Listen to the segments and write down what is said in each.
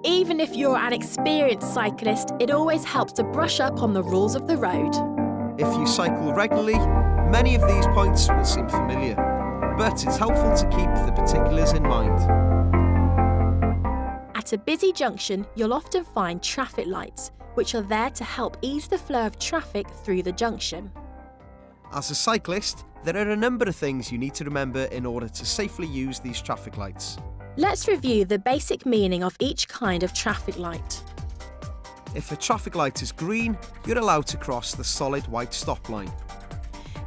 Even if you're an experienced cyclist, it always helps to brush up on the rules of the road. If you cycle regularly, many of these points will seem familiar, but it's helpful to keep the particulars in mind. At a busy junction, you'll often find traffic lights, which are there to help ease the flow of traffic through the junction. As a cyclist, there are a number of things you need to remember in order to safely use these traffic lights. Let's review the basic meaning of each kind of traffic light. If a traffic light is green, you're allowed to cross the solid white stop line.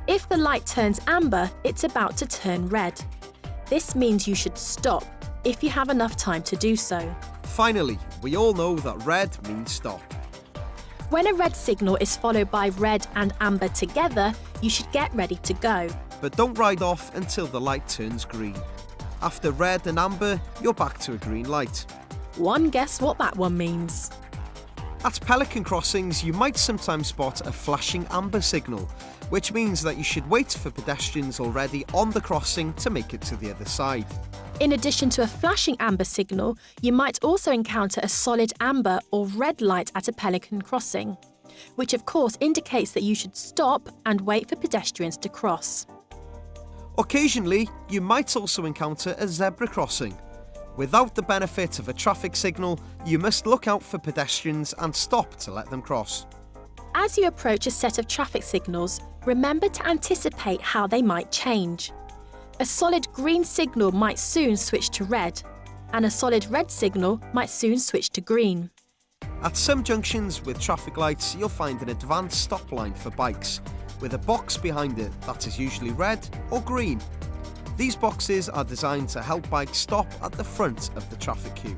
If the light turns amber, it's about to turn red. This means you should stop if you have enough time to do so. Finally, we all know that red means stop. When a red signal is followed by red and amber together, you should get ready to go. But don't ride off until the light turns green. After red and amber, you're back to a green light. One guess what that one means. At pelican crossings, you might sometimes spot a flashing amber signal, which means that you should wait for pedestrians already on the crossing to make it to the other side. In addition to a flashing amber signal, you might also encounter a solid amber or red light at a pelican crossing, which of course indicates that you should stop and wait for pedestrians to cross. Occasionally, you might also encounter a zebra crossing. Without the benefit of a traffic signal, you must look out for pedestrians and stop to let them cross. As you approach a set of traffic signals, remember to anticipate how they might change. A solid green signal might soon switch to red, and a solid red signal might soon switch to green. At some junctions with traffic lights, you'll find an advanced stop line for bikes, with a box behind it that is usually red or green. These boxes are designed to help bikes stop at the front of the traffic queue.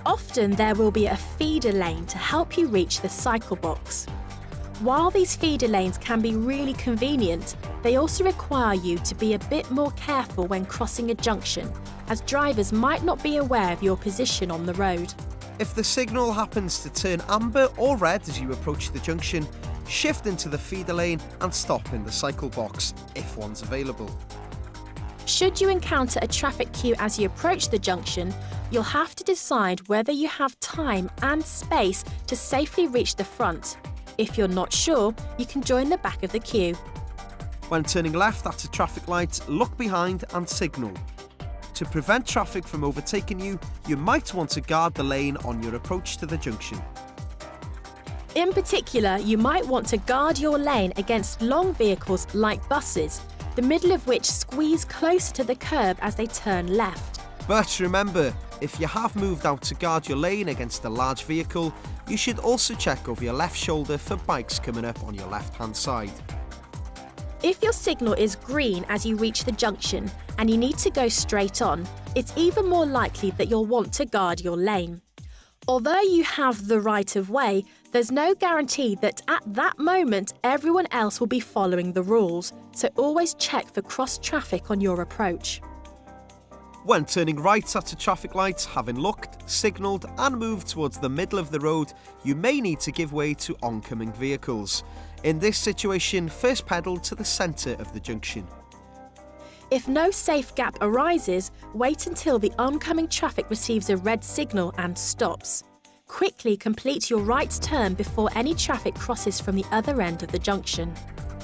Often there will be a feeder lane to help you reach the cycle box. While these feeder lanes can be really convenient, they also require you to be a bit more careful when crossing a junction, as drivers might not be aware of your position on the road. If the signal happens to turn amber or red as you approach the junction, shift into the feeder lane and stop in the cycle box, if one's available. Should you encounter a traffic queue as you approach the junction, you'll have to decide whether you have time and space to safely reach the front. If you're not sure, you can join the back of the queue. When turning left at a traffic light, look behind and signal. To prevent traffic from overtaking you, you might want to guard the lane on your approach to the junction. In particular, you might want to guard your lane against long vehicles like buses, the middle of which squeeze closer to the curb as they turn left. But remember, if you have moved out to guard your lane against a large vehicle, you should also check over your left shoulder for bikes coming up on your left-hand side. If your signal is green as you reach the junction and you need to go straight on, it's even more likely that you'll want to guard your lane. Although you have the right of way, there's no guarantee that at that moment everyone else will be following the rules, so always check for cross traffic on your approach. When turning right at a traffic light, having looked, signalled and moved towards the middle of the road, you may need to give way to oncoming vehicles. In this situation, first pedal to the centre of the junction. If no safe gap arises, wait until the oncoming traffic receives a red signal and stops. Quickly complete your right turn before any traffic crosses from the other end of the junction.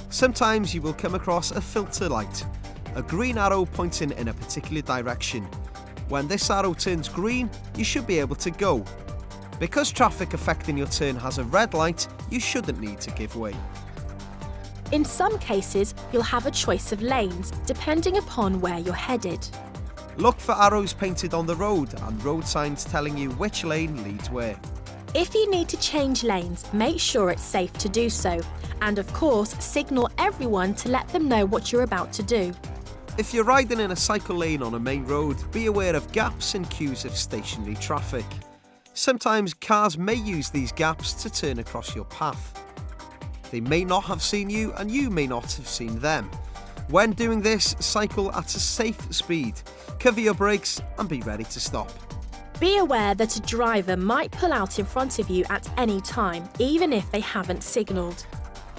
Sometimes you will come across a filter light, a green arrow pointing in a particular direction. When this arrow turns green, you should be able to go. Because traffic affecting your turn has a red light, you shouldn't need to give way. In some cases, you'll have a choice of lanes, depending upon where you're headed. Look for arrows painted on the road and road signs telling you which lane leads where. If you need to change lanes, make sure it's safe to do so, and of course, signal everyone to let them know what you're about to do. If you're riding in a cycle lane on a main road, be aware of gaps and queues of stationary traffic. Sometimes cars may use these gaps to turn across your path. They may not have seen you and you may not have seen them. When doing this, cycle at a safe speed, cover your brakes and be ready to stop. Be aware that a driver might pull out in front of you at any time, even if they haven't signalled.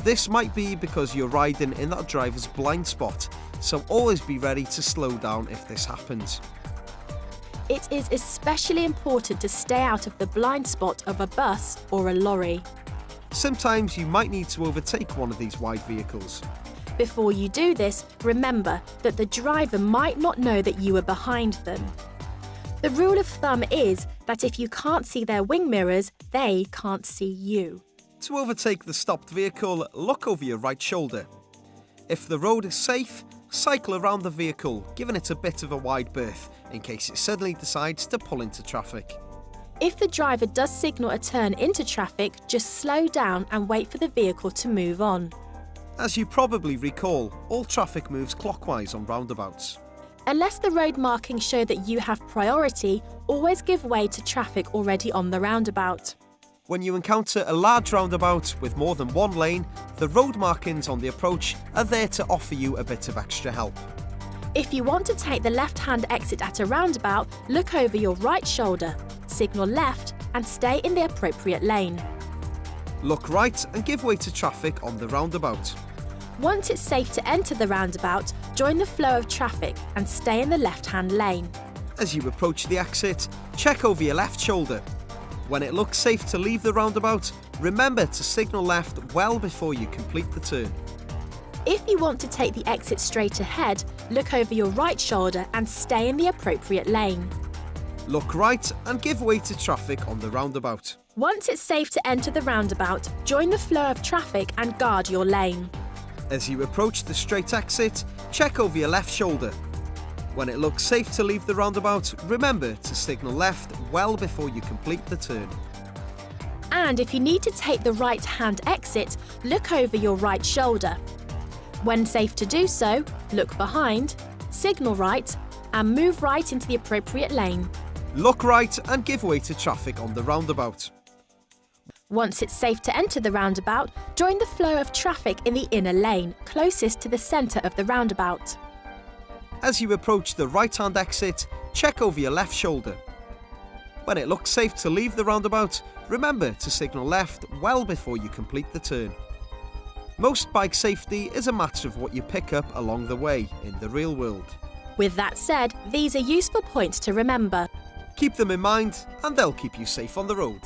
This might be because you're riding in that driver's blind spot, so always be ready to slow down if this happens. It is especially important to stay out of the blind spot of a bus or a lorry. Sometimes you might need to overtake one of these wide vehicles. Before you do this, remember that the driver might not know that you are behind them. The rule of thumb is that if you can't see their wing mirrors, they can't see you. To overtake the stopped vehicle, look over your right shoulder. If the road is safe, cycle around the vehicle, giving it a bit of a wide berth in case it suddenly decides to pull into traffic. If the driver does signal a turn into traffic, just slow down and wait for the vehicle to move on. As you probably recall, all traffic moves clockwise on roundabouts. Unless the road markings show that you have priority, always give way to traffic already on the roundabout. When you encounter a large roundabout with more than one lane, the road markings on the approach are there to offer you a bit of extra help. If you want to take the left-hand exit at a roundabout, look over your right shoulder, signal left and stay in the appropriate lane. Look right and give way to traffic on the roundabout. Once it's safe to enter the roundabout, join the flow of traffic and stay in the left-hand lane. As you approach the exit, check over your left shoulder. When it looks safe to leave the roundabout, remember to signal left well before you complete the turn. If you want to take the exit straight ahead, look over your right shoulder and stay in the appropriate lane. Look right and give way to traffic on the roundabout. Once it's safe to enter the roundabout, join the flow of traffic and guard your lane. As you approach the straight exit, check over your left shoulder. When it looks safe to leave the roundabout, remember to signal left well before you complete the turn. And if you need to take the right-hand exit, look over your right shoulder. When safe to do so, look behind, signal right, and move right into the appropriate lane. Look right and give way to traffic on the roundabout. Once it's safe to enter the roundabout, join the flow of traffic in the inner lane, closest to the centre of the roundabout. As you approach the right-hand exit, check over your left shoulder. When it looks safe to leave the roundabout, remember to signal left well before you complete the turn. Most bike safety is a matter of what you pick up along the way in the real world. With that said, these are useful points to remember. Keep them in mind and they'll keep you safe on the road.